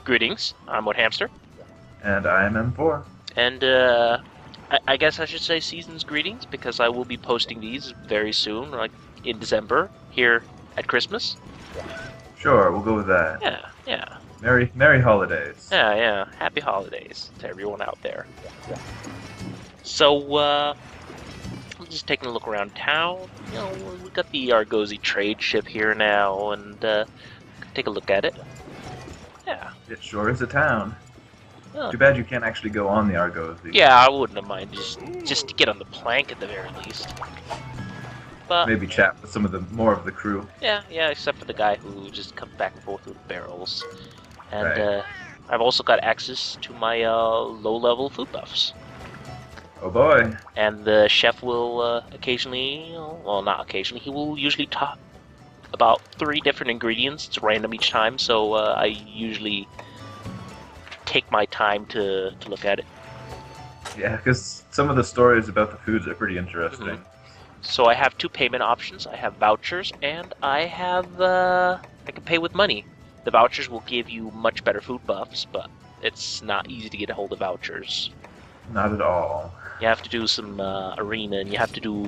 Greetings, I'm Wood Hamster. And I'm M4. And I guess I should say season's greetings because I will be posting these very soon, like in December, here at Christmas. Sure, we'll go with that. Yeah. Merry holidays. Yeah. Happy holidays to everyone out there. So, I'm just taking a look around town. You know, we got the Argosy trade ship here now, and take a look at it. Yeah. It sure is a town. Oh. Too bad you can't actually go on the Argosy. Yeah, I wouldn't have minded just to get on the plank at the very least. But maybe chat with some of the more of the crew. Yeah, except for the guy who just comes back and forth with barrels. And Right. I've also got access to my low-level food buffs. Oh boy. And the chef will occasionally, well, not occasionally, he will usually talk about 3 different ingredients. It's random each time, so I usually take my time to look at it. Yeah, because some of the stories about the foods are pretty interesting. Mm-hmm. So I have 2 payment options. I have vouchers, and I have I can pay with money. The vouchers will give you much better food buffs, but it's not easy to get a hold of vouchers. Not at all. You have to do some arena, and you have to do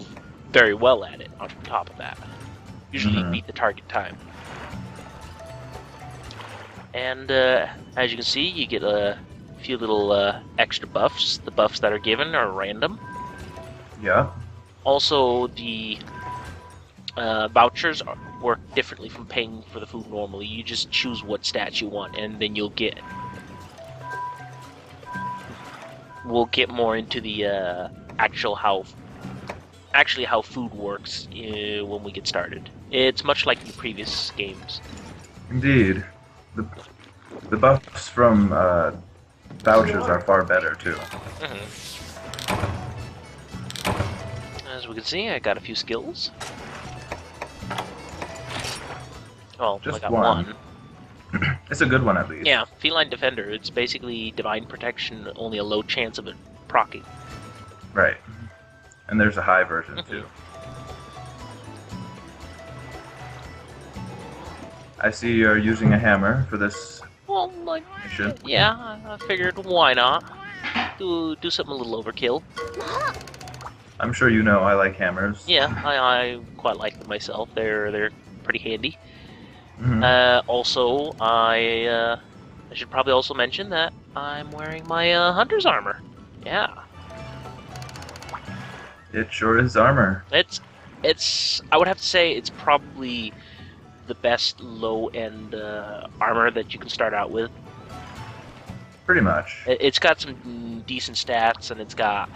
very well at it on top of that. Usually beat the target time. And as you can see, you get a few little extra buffs. The buffs that are given are random. Yeah. Also, the vouchers work differently from paying for the food normally. You just choose what stats you want, and then you'll get. We'll get more into the actual how food works when we get started. It's much like the previous games. Indeed. The buffs from vouchers are far better too. As we can see, I got a few skills. Well, Just I got one. one. It's a good one at least. Yeah, Feline Defender. It's basically Divine Protection, only a low chance of it proccing. Right. And there's a high version too. I see you're using a hammer for this Well, like, mission. yeah, I figured why not do something a little overkill. I'm sure you know I like hammers. Yeah, I quite like them myself. They're pretty handy. Mhm. Also, I should probably also mention that I'm wearing my hunter's armor. Yeah, It sure is armor. it's I would have to say it's probably the best low-end armor that you can start out with. Pretty much. It's got some decent stats, and it's got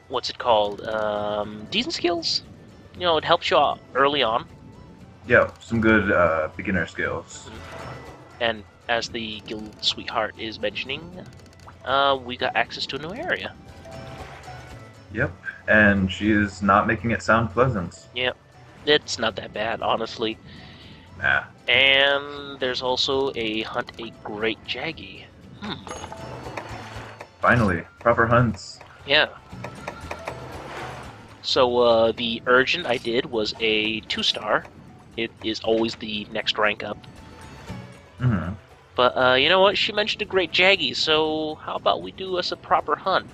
what's it called? Decent skills. You know, it helps you out early on. Yeah, some good beginner skills. And as the guild sweetheart is mentioning, we got access to a new area. Yep, and she is not making it sound pleasant. Yep, it's not that bad, honestly. Nah. And there's also a hunt a great jaggy. Finally, proper hunts. Yeah. So the urgent I did was a 2-star. It is always the next rank up. Mhm. But you know what? She mentioned a great jaggy, so how about we do us a proper hunt?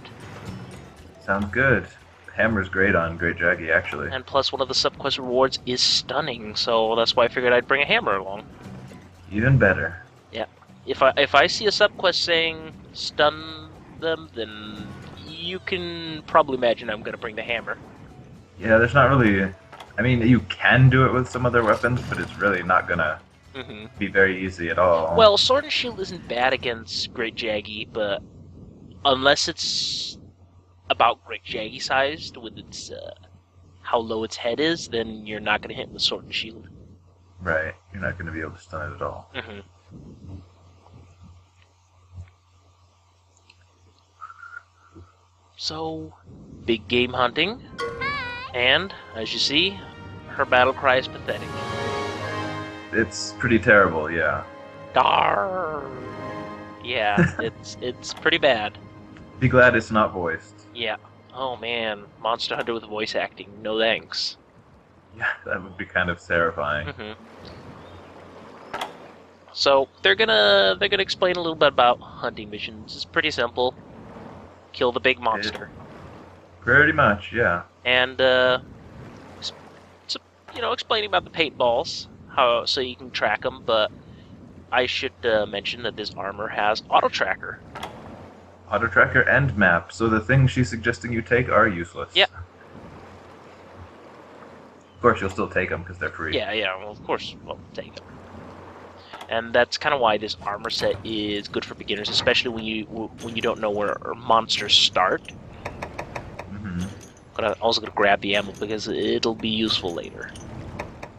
Sounds good. Hammer's great on Great Jaggy, actually. And plus, one of the subquest rewards is stunning, so that's why I figured I'd bring a hammer along. Even better. Yeah. If I see a subquest saying stun them, then you can probably imagine I'm gonna bring the hammer. Yeah, there's not really... I mean, you can do it with some other weapons, but it's really not gonna be very easy at all. Well, Sword and Shield isn't bad against Great Jaggy, but unless it's about Great Jaggy sized with its how low its head is, then you're not gonna hit with Sword and Shield. Right, you're not gonna be able to stun it at all. So, big game hunting, and as you see, her battle cry is pathetic. It's pretty terrible, yeah. Darr. Yeah, it's pretty bad. Be glad it's not voiced. Yeah. Oh man, Monster Hunter with voice acting. No thanks. Yeah, that would be kind of terrifying. So they're gonna explain a little bit about hunting missions. It's pretty simple. Kill the big monster. Pretty much, yeah. And explaining about the paintballs, how so you can track them. But I should mention that this armor has auto tracker. Auto tracker and map. So the things she's suggesting you take are useless. Yeah. Of course, you'll still take them because they're free. Yeah. Well, of course, we'll take them. And that's kind of why this armor set is good for beginners, especially when you don't know where monsters start. But I'm also gonna grab the ammo because it'll be useful later.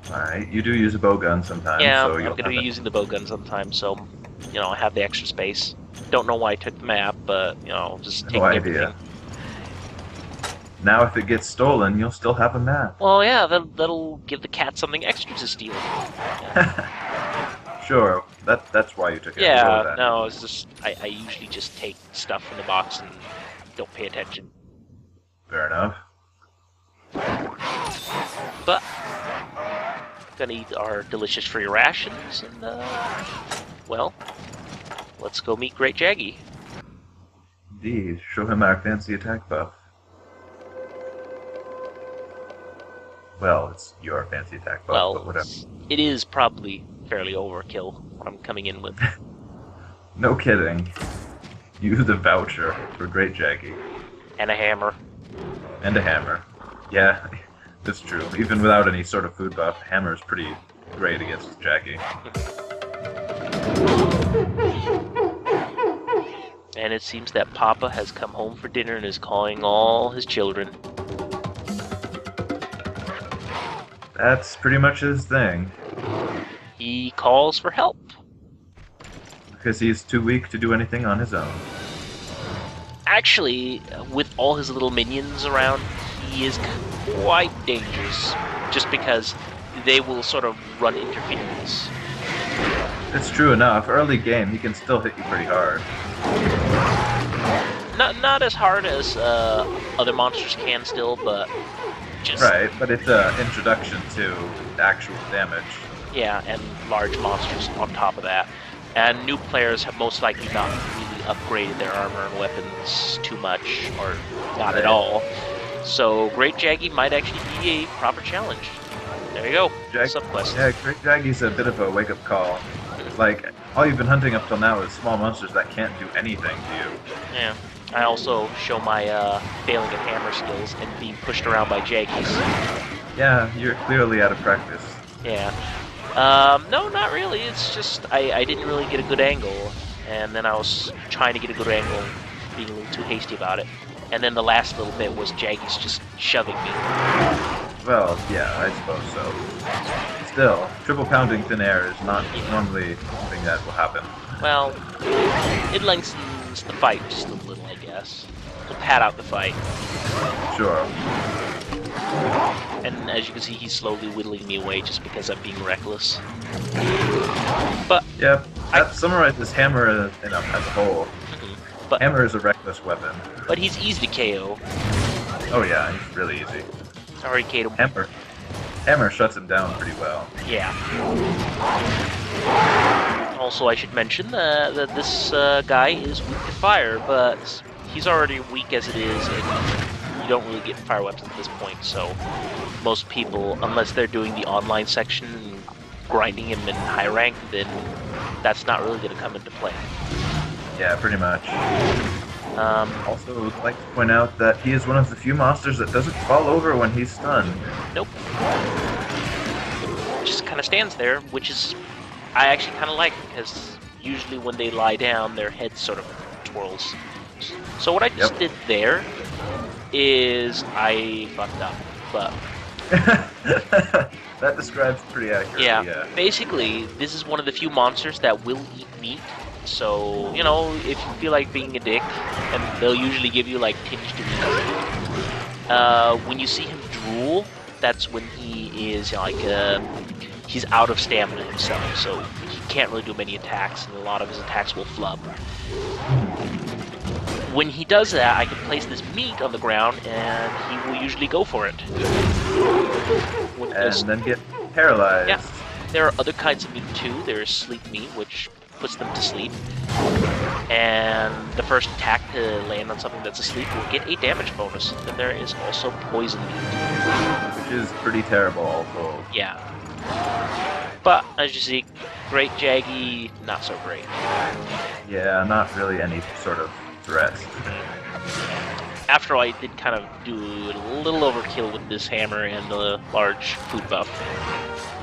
Alright, you do use a bow gun sometimes. Yeah, so I'm gonna be using the bow gun sometimes, so I have the extra space. Don't know why I took the map, but just taking everything. Now, if it gets stolen, you'll still have a map. Well, yeah, that'll give the cat something extra to steal. Yeah. Sure, that's why you took it. Yeah, no, it's just I usually just take stuff in the box and don't pay attention. Fair enough. But gonna eat our delicious free rations, and well, let's go meet Great Jaggy. Indeed, show him our fancy attack buff. Well, it's your fancy attack buff, but whatever. It is probably fairly overkill what I'm coming in with. No kidding. You the voucher for Great Jaggy. And a hammer. And a hammer. Yeah, that's true. Even without any sort of food buff, hammer is pretty great against Jaggy. And it seems that Papa has come home for dinner and is calling all his children. That's pretty much his thing. He calls for help. Because he's too weak to do anything on his own. Actually, with all his little minions around, he is quite dangerous. Just because they will sort of run interference. It's true enough. Early game, he can still hit you pretty hard. Not as hard as other monsters can still, but just... Right, but it's an introduction to actual damage. Yeah, and large monsters on top of that. And new players have most likely not really upgraded their armor and weapons too much, or not at all. So Great Jaggy might actually be a proper challenge. There you go, subquest. Yeah, Great Jaggy's a bit of a wake-up call. Like, all you've been hunting up till now is small monsters that can't do anything to you. Yeah. I also show my failing at hammer skills and being pushed around by Jaggies. Yeah, you're clearly out of practice. Yeah. No, not really. It's just I didn't really get a good angle, and then I was trying to get a good angle, being a little too hasty about it. And then the last little bit was Jaggies just shoving me. Well, yeah, I suppose so. Still, triple pounding thin air is not normally something that will happen. Well, it lengthens the fight just a little, I guess. To pad out the fight. Sure. And as you can see, he's slowly whittling me away just because I'm being reckless. But yeah, that summarizes Hammer as a whole. But Hammer is a reckless weapon. But he's easy to KO. Oh yeah, he's really easy. Sorry, KO. Hammer shuts him down pretty well. Yeah. Also, I should mention that this guy is weak to fire, but he's already weak as it is, and you don't really get fire weapons at this point, so most people, unless they're doing the online section and grinding him in high rank, then that's not really going to come into play. Yeah, pretty much. Also, I'd like to point out that he is one of the few monsters that doesn't fall over when he's stunned. Nope. Just kind of stands there, which is I actually kind of like, because usually when they lie down, their head sort of twirls. So what I just did there is I fucked up, but... That describes pretty accurately, yeah. Basically, this is one of the few monsters that will eat meat. So, you know, if you feel like being a dick, and they'll usually give you, like, tinged meat. When you see him drool, that's when he is, you know, like, he's out of stamina himself, so he can't really do many attacks, and a lot of his attacks will flub. When he does that, I can place this meat on the ground, and he will usually go for it. And then get paralyzed. Yeah. There are other kinds of meat too. There's sleep meat, which puts them to sleep. And the first attack to land on something that's asleep will get a damage bonus. Then there is also poison meat. Which is pretty terrible, also. Yeah. But, as you see, Great Jaggy, not so great. Yeah, not really any sort of threat. After all, I did kind of do a little overkill with this hammer and the large food buff.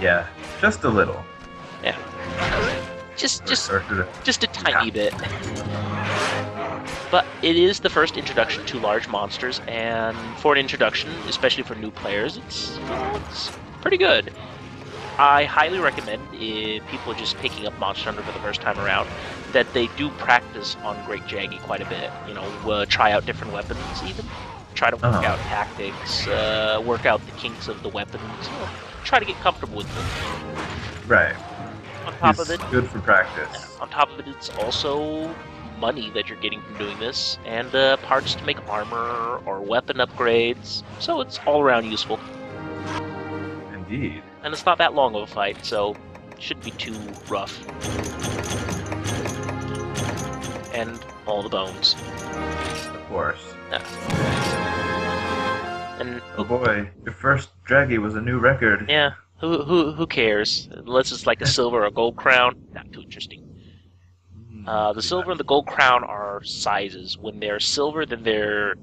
Yeah, just a little. Yeah. Just a tiny bit. But it is the first introduction to large monsters, and for an introduction, especially for new players, it's pretty good. I highly recommend, if people are just picking up Monster Hunter for the first time around, that they do practice on Great Jaggy quite a bit. You know, try out different weapons even. Try to work out tactics, work out the kinks of the weapons. You know, try to get comfortable with them. Right. On top of it, good for practice. On top of it, it's also money that you're getting from doing this, and parts to make armor or weapon upgrades. So it's all around useful. Indeed. And it's not that long of a fight, so it shouldn't be too rough. And all the bones. Of course. Yeah. And oh boy, your first Draggy was a new record. Yeah. Who cares? Unless it's like a silver or gold crown, not too interesting. The silver and the gold crown are sizes. When they're silver, then they're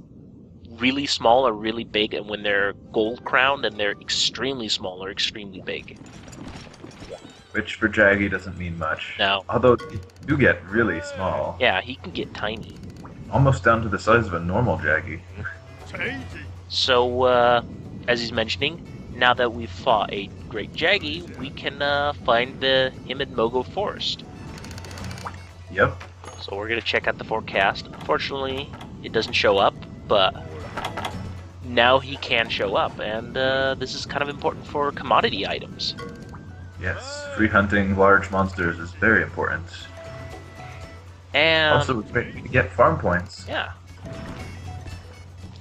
really small or really big, and when they're gold crown, then they're extremely small or extremely big. Which for Jaggy doesn't mean much. No. Although you do get really small. Yeah, he can get tiny. Almost down to the size of a normal Jaggy. So, as he's mentioning, now that we've fought a Great Jaggy, we can find him in Mogo Forest. Yep. So we're going to check out the forecast. Unfortunately, it doesn't show up, but now he can show up, and this is kind of important for commodity items. Yes, free hunting large monsters is very important. And also, it's great to get farm points. Yeah.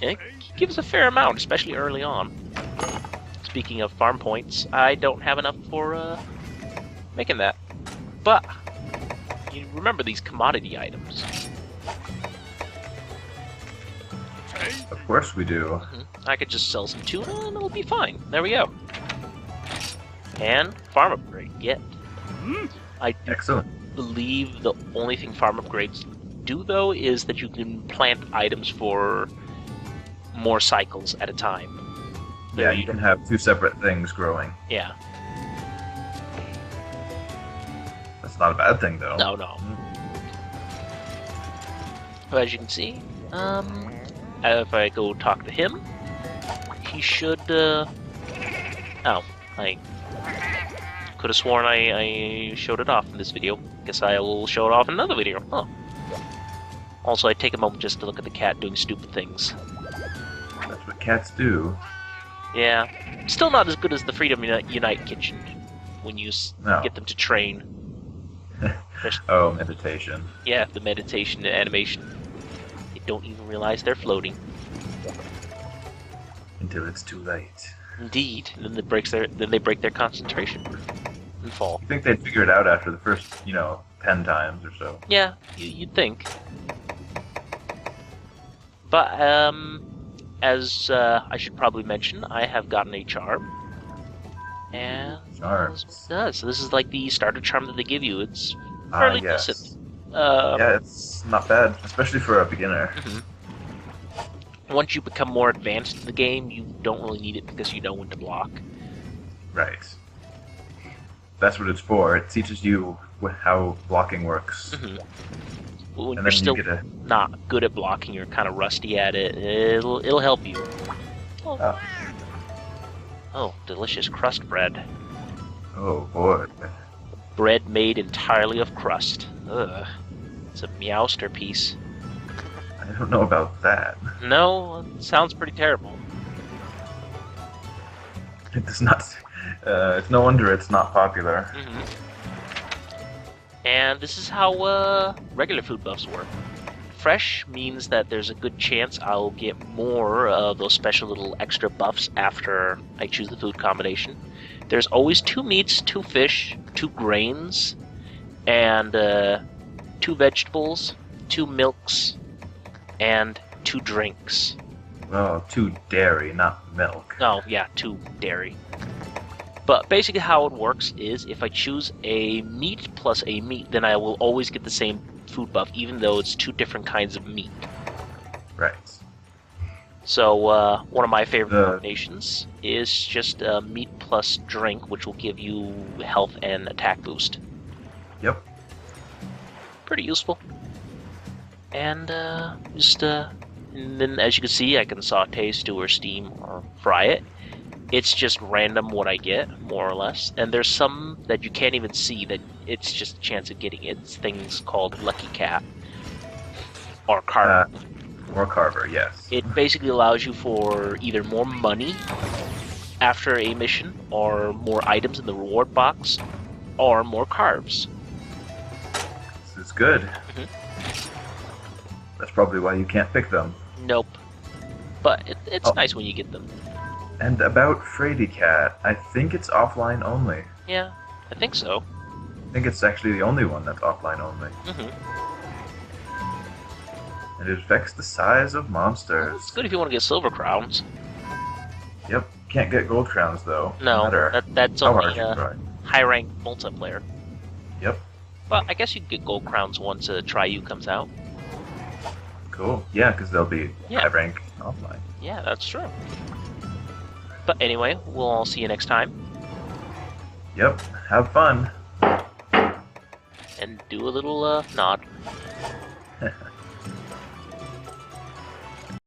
It gives a fair amount, especially early on. Speaking of farm points, I don't have enough for making that. But you remember these commodity items. Of course we do. I could just sell some tuna and it'll be fine. There we go. And farm upgrade, get. I Excellent. believe the only thing farm upgrades do, though, is that you can plant items for more cycles at a time. Yeah, you can have two separate things growing. Yeah. That's not a bad thing, though. No. But as you can see, if I go talk to him, he should, oh, I could have sworn I showed it off in this video. Guess I will show it off in another video. Huh. Also, I take a moment just to look at the cat doing stupid things. That's what cats do. Yeah. Still not as good as the Freedom Unite kitchen when you get them to train. Oh, meditation. Yeah, the meditation animation. They don't even realize they're floating. Until it's too late. Indeed. And then they break their concentration and fall. You think they'd figure it out after the first, 10 times or so? Yeah, you'd think. But as I should probably mention, I have gotten a charm. And Charms. so this is like the starter charm that they give you. It's fairly decent. Yeah, it's not bad, especially for a beginner. Once you become more advanced in the game, you don't really need it because you know when to block. Right. That's what it's for. It teaches you how blocking works. When And you're then still you get not good at blocking, you're kind of rusty at it, it'll help you. Oh, delicious crust bread. Oh boy. Bread made entirely of crust. Ugh. It's a Meowster piece. I don't know about that. No, it sounds pretty terrible. It does not. It's no wonder it's not popular. And this is how regular food buffs work. fresh means that there's a good chance I'll get more of those special little extra buffs after I choose the food combination. There's always 2 meats, 2 fish, 2 grains, and 2 vegetables, 2 milks, and 2 drinks. Well, 2 dairy, not milk. Oh, yeah, 2 dairy. But basically how it works is if I choose a meat plus a meat, then I will always get the same food buff, even though it's 2 different kinds of meat. Right. So one of my favorite combinations is just meat plus drink, which will give you health and attack boost. Yep. Pretty useful. And and then as you can see, I can saute, stew, or steam, or fry it. It's just random what I get, more or less. And there's some that you can't even see that it's just a chance of getting it. It's things called Lucky Cat. Or Carver. Or Carver, yes. It basically allows you for either more money after a mission, or more items in the reward box, or more carves. This is good. Mm-hmm. That's probably why you can't pick them. Nope. But it's nice when you get them. And about Frady Cat, I think it's offline only. Yeah, I think so. I think it's actually the only one that's offline only. Mm-hmm. And it affects the size of monsters. It's good if you want to get silver crowns. Yep. Can't get gold crowns, though. No, that's only high-rank multiplayer. Yep. Well, I guess you can get gold crowns once Triu comes out. Cool. Yeah, because they'll be high-rank offline. Yeah, that's true. But anyway, we'll all see you next time. Yep. Have fun. And do a little nod.